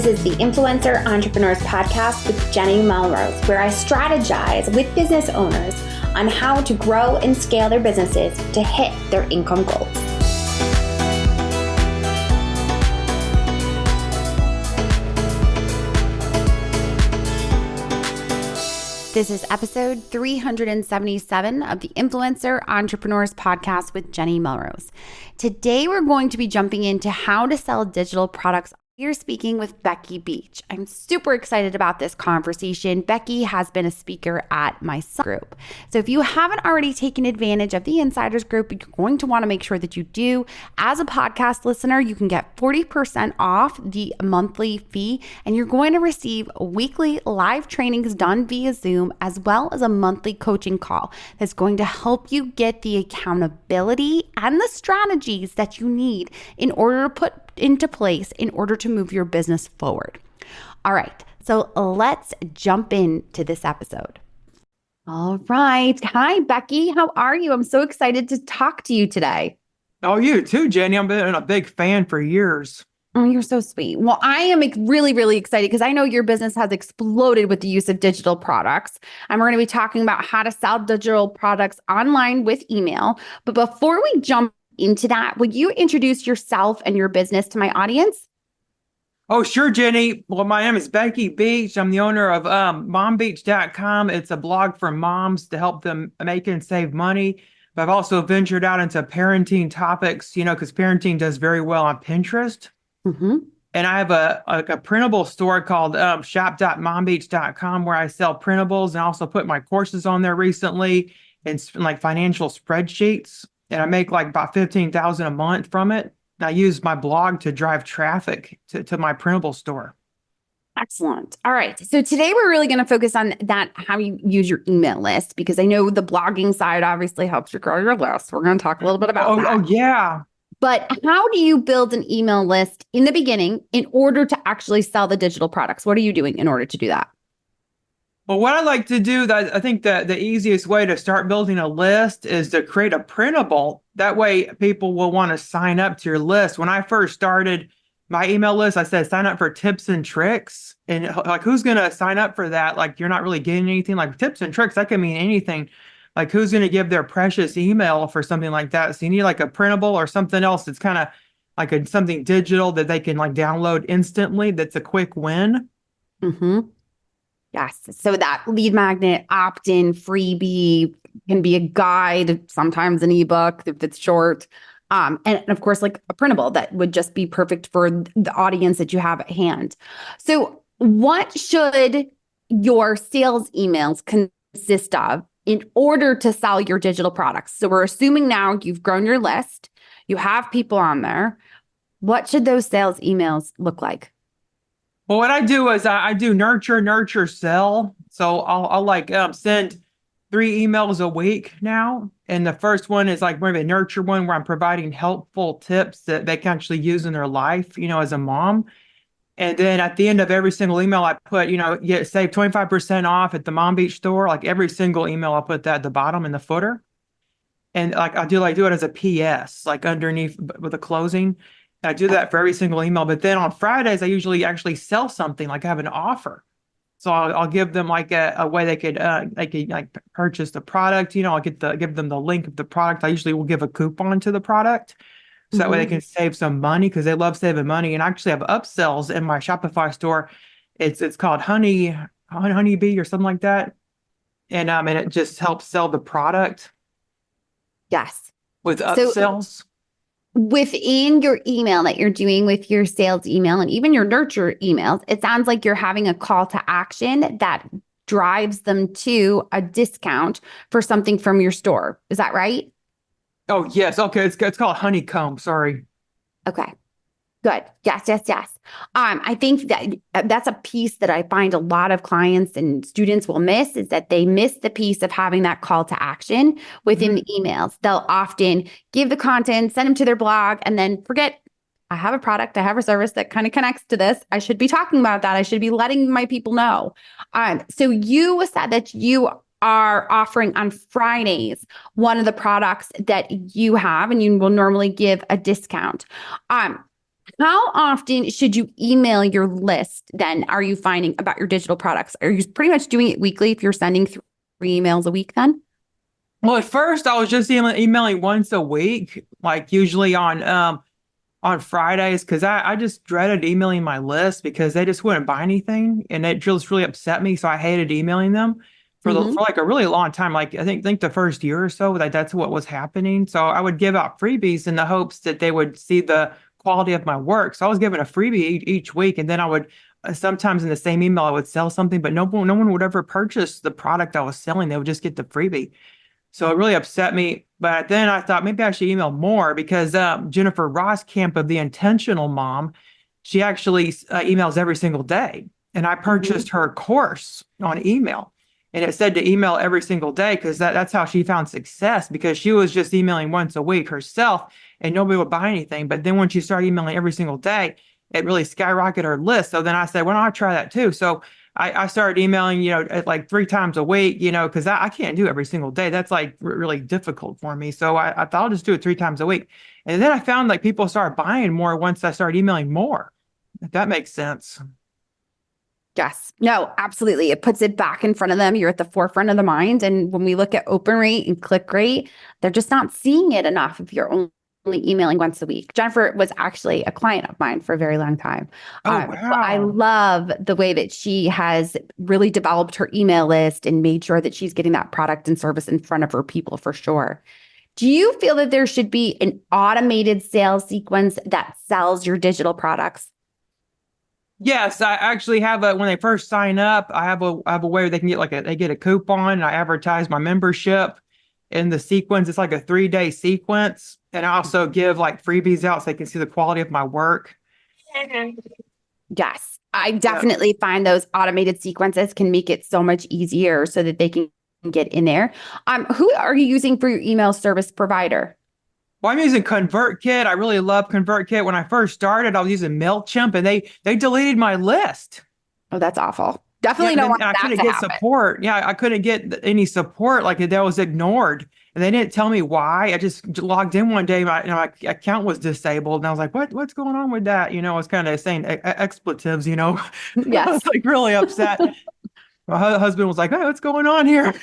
is the Influencer Entrepreneurs Podcast with Jenny Melrose, where I strategize with business owners on how to grow and scale their businesses to hit their income goals. This is episode 377 of the Influencer Entrepreneurs Podcast with Jenny Melrose. Today, we're going to be jumping into how to sell digital products. You're speaking with Becky Beach. I'm super excited about this conversation. Becky has been a speaker at my group. So if you haven't already taken advantage of the Insiders group, you're going to want to make sure that you do. As a podcast listener, you can get 40% off the monthly fee, and you're going to receive weekly live trainings done via Zoom, as well as a monthly coaching call that's going to help you get the accountability and the strategies that you need in order to put into place in order to move your business forward. All right, so let's jump into this episode. All right. Hi, Becky. How are you? I'm so excited to talk to you today. Oh, you too, Jenny. I've been a big fan for years. Oh, you're so sweet. Well, I am really, really excited because I know your business has exploded with the use of digital products. And we're going to be talking about how to sell digital products online with email. But before we jump into that, would you introduce yourself and your business to my audience? Oh, sure, Jenny. Well, my name is Becky Beach. I'm the owner of mombeach.com. It's a blog for moms to help them make and save money. But I've also ventured out into parenting topics, because parenting does very well on Pinterest. Mm-hmm. And I have a printable store called shop.mombeach.com where I sell printables and also put my courses on there recently and like financial spreadsheets. And I make like about $15,000 a month from it. And I use my blog to drive traffic to my printable store. Excellent. All right. So today we're really going to focus on that, how you use your email list, because I know the blogging side obviously helps you grow your list. We're going to talk a little bit about that. Oh, yeah. But how do you build an email list in the beginning in order to actually sell the digital products? What are you doing in order to do that? Well, what I like to do, I think that the easiest way to start building a list is to create a printable. That way people will want to sign up to your list. When I first started my email list, I said, sign up for tips and tricks. And like, who's going to sign up for that? Like, you're not really getting anything. Like tips and tricks, that can mean anything. Like, who's going to give their precious email for something like that? So you need like a printable or something else that's kind of like something digital that they can like download instantly. That's a quick win. Mm-hmm. Yes. So that lead magnet, opt-in, freebie can be a guide, sometimes an ebook if it's short. And of course, like a printable that would just be perfect for the audience that you have at hand. So what should your sales emails consist of in order to sell your digital products? So we're assuming now you've grown your list, you have people on there. What should those sales emails look like? Well, what I do is I do nurture, sell. So I'll like send 3 emails a week now. And the first one is like maybe a nurture one where I'm providing helpful tips that they can actually use in their life, as a mom. And then at the end of every single email, I put, save 25% off at the Mom Beach store. Like every single email, I'll put that at the bottom in the footer. And like I do it as a PS, like underneath with a closing. I do that for every single email. But then on Fridays, I usually actually sell something, like I have an offer. So I'll give them like a way they could like purchase the product. I'll give them the link of the product. I usually will give a coupon to the product. So that way they can save some money because they love saving money. And I actually have upsells in my Shopify store. It's called Honeybee or something like that. And it just helps sell the product. Yes. With upsells. Within your email that you're doing with your sales email and even your nurture emails, it sounds like you're having a call to action that drives them to a discount for something from your store. Is that right? Oh, yes. Okay. It's called Honeycomb. Sorry. Okay. Good. Yes. I think that's a piece that I find a lot of clients and students will miss, is that they miss the piece of having that call to action within the emails. They'll often give the content, send them to their blog, and then forget, I have a product, I have a service that kind of connects to this. I should be talking about that. I should be letting my people know. So you said that you are offering on Fridays one of the products that you have, and you will normally give a discount. How often should you email your list then? Are you finding about your digital products? Are you pretty much doing it weekly if you're sending 3 emails a week then? Well, at first I was just emailing once a week, like usually on Fridays, because I just dreaded emailing my list because they just wouldn't buy anything, and it just really upset me. So I hated emailing them for like a really long time. Like I think the first year or so, that that's what was happening. So I would give out freebies in the hopes that they would see the quality of my work. So I was given a freebie each week, and then I would sometimes in the same email I would sell something, but no one would ever purchase the product I was selling. They would just get the freebie. So it really upset me. But then I thought maybe I should email more because Jennifer Camp of The Intentional Mom, she actually emails every single day. And I Mm-hmm. purchased her course on email. And it said to email every single day because that's how she found success because she was just emailing once a week herself and nobody would buy anything. But then when she started emailing every single day, it really skyrocketed her list. So then I said, well, I'll try that too. So I started emailing, at like 3 times a week, because I can't do every single day. That's like really difficult for me. So I thought I'll just do it 3 times a week. And then I found like people started buying more once I started emailing more, if that makes sense. Yes. No, absolutely. It puts it back in front of them. You're at the forefront of the mind. And when we look at open rate and click rate, they're just not seeing it enough if you're only emailing once a week. Jennifer was actually a client of mine for a very long time. Oh, But I wow. love the way that she has really developed her email list and made sure that she's getting that product and service in front of her people for sure. Do you feel that there should be an automated sales sequence that sells your digital products? Yes, I actually have when they first sign up, I have a way where they can get they get a coupon and I advertise my membership in the sequence. It's like a 3-day sequence. And I also give like freebies out so they can see the quality of my work. Yes, I Yeah. definitely find those automated sequences can make it so much easier so that they can get in there. Who are you using for your email service provider? Well, I'm using ConvertKit. I really love ConvertKit. When I first started, I was using MailChimp and they deleted my list. Oh, that's awful. Yeah, Definitely and don't then want I that couldn't to get happen. support. Yeah, I couldn't get any support. Like that was ignored. And they didn't tell me why. I just logged in one day, my account was disabled. And I was like, what's going on with that? I was kind of saying expletives. I was Yes. like really upset. My husband was like, hey, what's going on here?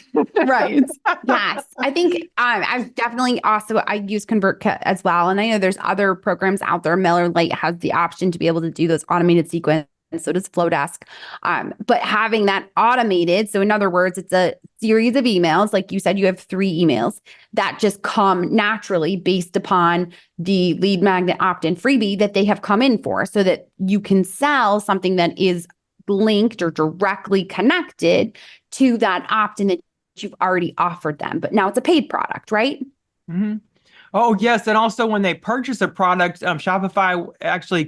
Right. Yes. I think I've definitely also I use ConvertKit as well. And I know there's other programs out there. MailerLite has the option to be able to do those automated sequence. So does Flowdesk. But having that automated, so in other words, it's a series of emails. Like you said, you have 3 emails that just come naturally based upon the lead magnet opt-in freebie that they have come in for, so that you can sell something that is linked or directly connected to that opt-in that you've already offered them. But now it's a paid product, right? Mhm. Oh, yes. And also when they purchase a product, Shopify actually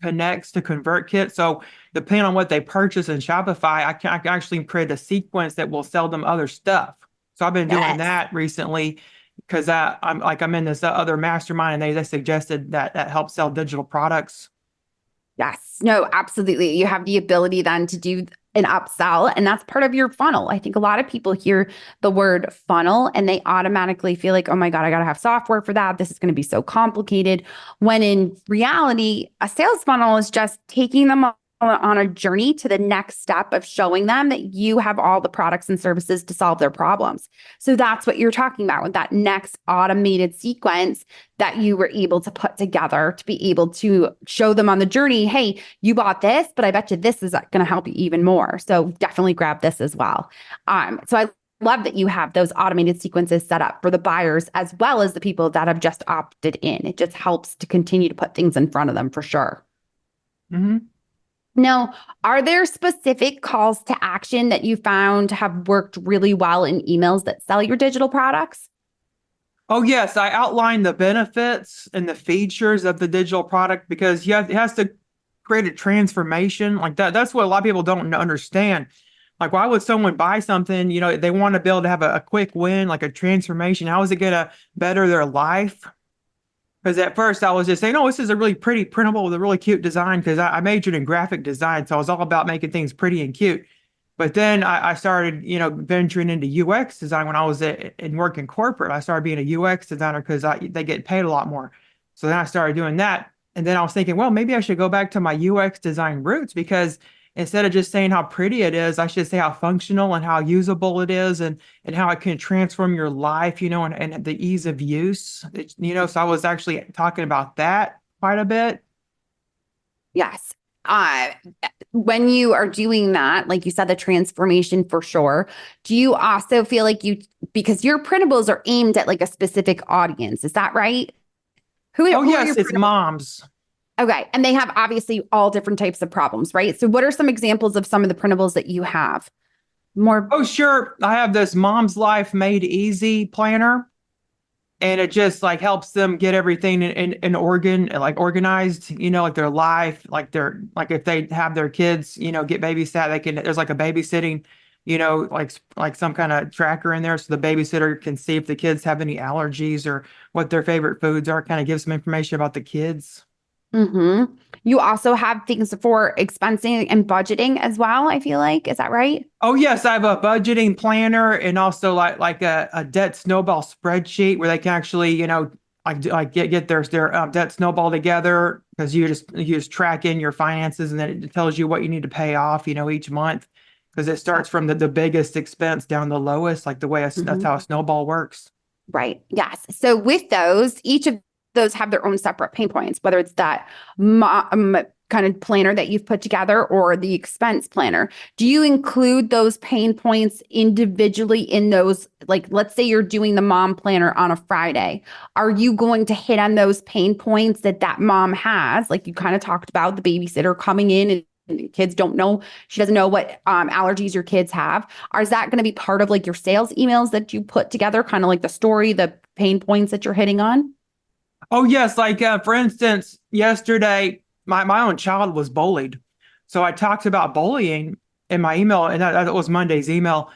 connects to ConvertKit. So depending on what they purchase in Shopify, I can actually create a sequence that will sell them other stuff. So I've been doing Yes. that recently because I'm in this other mastermind and they suggested that helps sell digital products. Yes. No, absolutely. You have the ability then to do an upsell, and that's part of your funnel. I think a lot of people hear the word funnel and they automatically feel like, oh my God, I got to have software for that. This is going to be so complicated. When in reality, a sales funnel is just taking them on a journey to the next step of showing them that you have all the products and services to solve their problems. So that's what you're talking about with that next automated sequence that you were able to put together to be able to show them on the journey. Hey, you bought this, but I bet you this is going to help you even more. So definitely grab this as well. So I love that you have those automated sequences set up for the buyers as well as the people that have just opted in. It just helps to continue to put things in front of them for sure. Hmm. Now, are there specific calls to action that you found have worked really well in emails that sell your digital products? Oh, yes. I outlined the benefits and the features of the digital product because it has to create a transformation like that. That's what a lot of people don't understand. Like, why would someone buy something? They want to be able to have a quick win, like a transformation. How is it going to better their life? Because at first I was just saying, oh, this is a really pretty printable with a really cute design because I majored in graphic design. So I was all about making things pretty and cute. But then I started, venturing into UX design when I was in working corporate. I started being a UX designer because they get paid a lot more. So then I started doing that. And then I was thinking, well, maybe I should go back to my UX design roots because instead of just saying how pretty it is, I should say how functional and how usable it is and how it can transform your life, and the ease of use. So I was actually talking about that quite a bit. Yes. Uh, when you are doing that, like you said, the transformation for sure, do you also feel like because your printables are aimed at like a specific audience, is that right? Oh, Who are your yes, it's printables? moms. Okay. And they have obviously all different types of problems, right? So what are some examples of some of the printables that you have? More. Oh, sure. I have this Mom's Life Made Easy planner, and it just like helps them get everything in like organized, like their life, like if they have their kids, get babysat, there's like a babysitting, like some kind of tracker in there so the babysitter can see if the kids have any allergies or what their favorite foods are, kind of give some information about the kids. Mm-hmm. You also have things for expensing and budgeting as well, I feel like. Is that right? Oh yes, I have a budgeting planner and also like a debt snowball spreadsheet where they can actually, like get their debt snowball together because you just track in your finances and then it tells you what you need to pay off, each month because it starts from the biggest expense down the lowest, like that's Mhm. how a snowball works. Right. Yes. So with those, each of those have their own separate pain points, whether it's that kind of planner that you've put together or the expense planner. Do you include those pain points individually in those? Like, let's say you're doing the mom planner on a Friday. Are you going to hit on those pain points that mom has? Like you kind of talked about the babysitter coming in and kids don't know, she doesn't know what allergies your kids have. Or is that going to be part of like your sales emails that you put together, kind of like the story, the pain points that you're hitting on? Oh yes, like for instance, yesterday my own child was bullied, so I talked about bullying in my email, and that was Monday's email.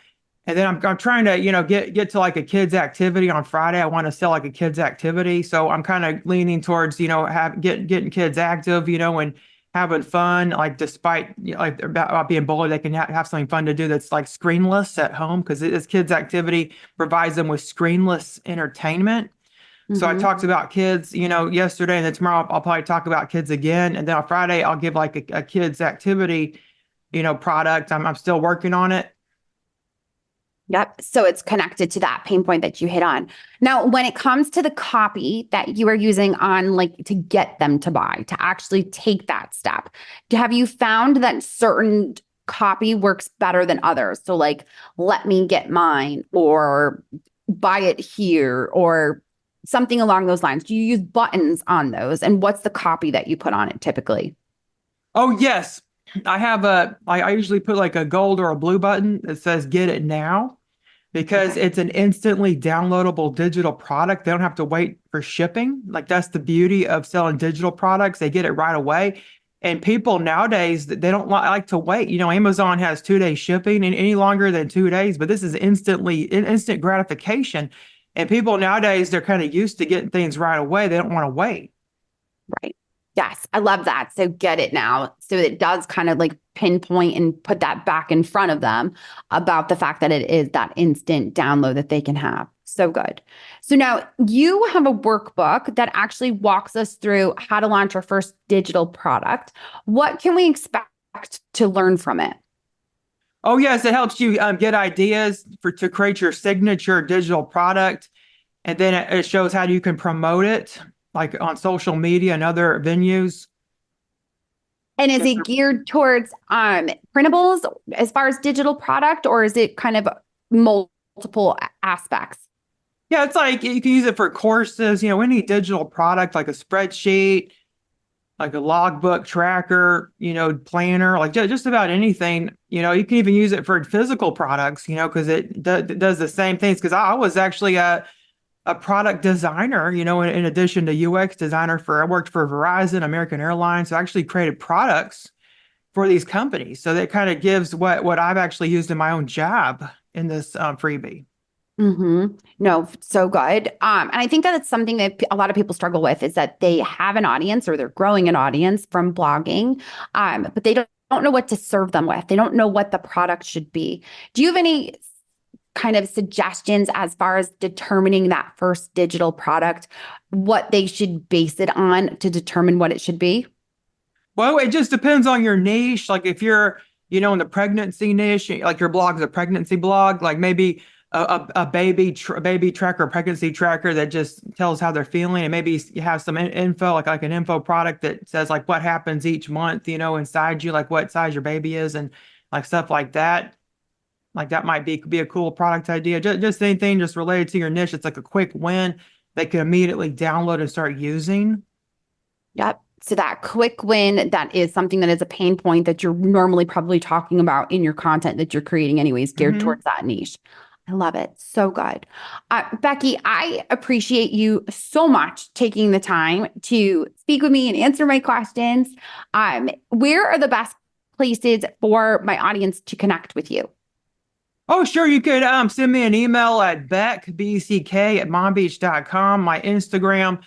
And then I'm trying to get to like a kids activity on Friday. I want to sell like a kids activity, so I'm kind of leaning towards getting kids active, and having fun. Like despite like about being bullied, they can have something fun to do that's like screenless at home because this kids activity provides them with screenless entertainment. So I Mm-hmm. talked about kids, yesterday, and then tomorrow I'll probably talk about kids again. And then on Friday, I'll give like a kids activity, product. I'm still working on it. Yep. So it's connected to that pain point that you hit on. Now, when it comes to the copy that you are using on like to get them to buy, to actually take that step, have you found that certain copy works better than others? So like, let me get mine or buy it here or something along those lines. Do you use buttons on those? And what's the copy that you put on it typically? Oh, yes. I usually put like a gold or a blue button that says get it now because Okay. it's an instantly downloadable digital product. They don't have to wait for shipping. Like that's the beauty of selling digital products. They get it right away. And people nowadays, they don't like to wait. Amazon has 2 day shipping and any longer than 2 days, but this is instant gratification. And people nowadays, they're kind of used to getting things right away. They don't want to wait. Right. Yes, I love that. So get it now. So it does kind of like pinpoint and put that back in front of them about the fact that it is that instant download that they can have. So good. So now you have a workbook that actually walks us through how to launch our first digital product. What can we expect to learn from it? Oh, yes, it helps you get ideas to create your signature digital product. And then it shows how you can promote it, like on social media and other venues. And is it geared towards printables as far as digital product, or is it kind of multiple aspects? Yeah, it's like you can use it for courses, any digital product like a spreadsheet, like a logbook tracker, planner, like just about anything. You can even use it for physical products, because it does the same things. Because I was actually a product designer, in addition to UX designer I worked for Verizon, American Airlines. So I actually created products for these companies. So that kind of gives what I've actually used in my own job in this freebie. No, so good. And I think that it's something that a lot of people struggle with is that they have an audience or they're growing an audience from blogging, but they don't know what to serve them with. They don't know what the product should be. Do you have any kind of suggestions as far as determining that first digital product, what they should base it on to determine what it should be? Well, it just depends on your niche. Like if you're, in the pregnancy niche, like your blog is a pregnancy blog, like maybe a baby tracker, pregnancy tracker that just tells how they're feeling, and maybe you have some info, like an info product that says like what happens each month, inside you, like what size your baby is, and like stuff like that. Like that might be a cool product idea. Just anything just related to your niche. It's like a quick win they can immediately download and start using. Yep. So that quick win, that is something that is a pain point that you're normally probably talking about in your content that you're creating anyways, geared towards that niche. I love it. So good. Becky, I appreciate you so much taking the time to speak with me and answer my questions. Where are the best places for my audience to connect with you? Oh, sure. You could send me an email at BECK at mombeach.com. My Instagram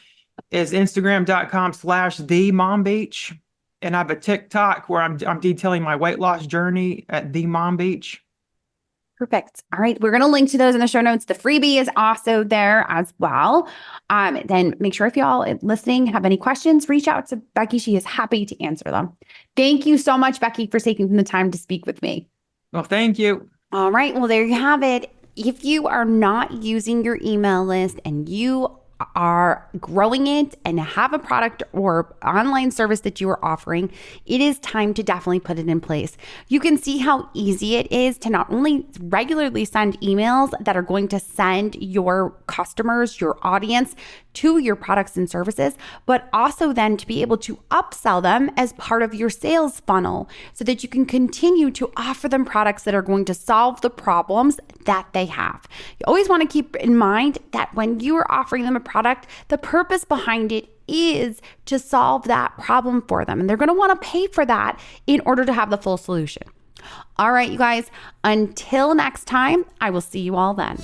is instagram.com/themombeach. And I have a TikTok where I'm detailing my weight loss journey at the Mom Beach. Perfect. All right. We're going to link to those in the show notes. The freebie is also there as well. Then make sure if y'all listening have any questions, reach out to Becky. She is happy to answer them. Thank you so much, Becky, for taking the time to speak with me. Well, thank you. All right. Well, there you have it. If you are not using your email list and you are growing it and have a product or online service that you are offering, it is time to definitely put it in place. You can see how easy it is to not only regularly send emails that are going to send your customers, your audience to your products and services, but also then to be able to upsell them as part of your sales funnel so that you can continue to offer them products that are going to solve the problems that they have. You always want to keep in mind that when you are offering them a product, the purpose behind it is to solve that problem for them. And they're going to want to pay for that in order to have the full solution. All right, you guys, until next time, I will see you all then.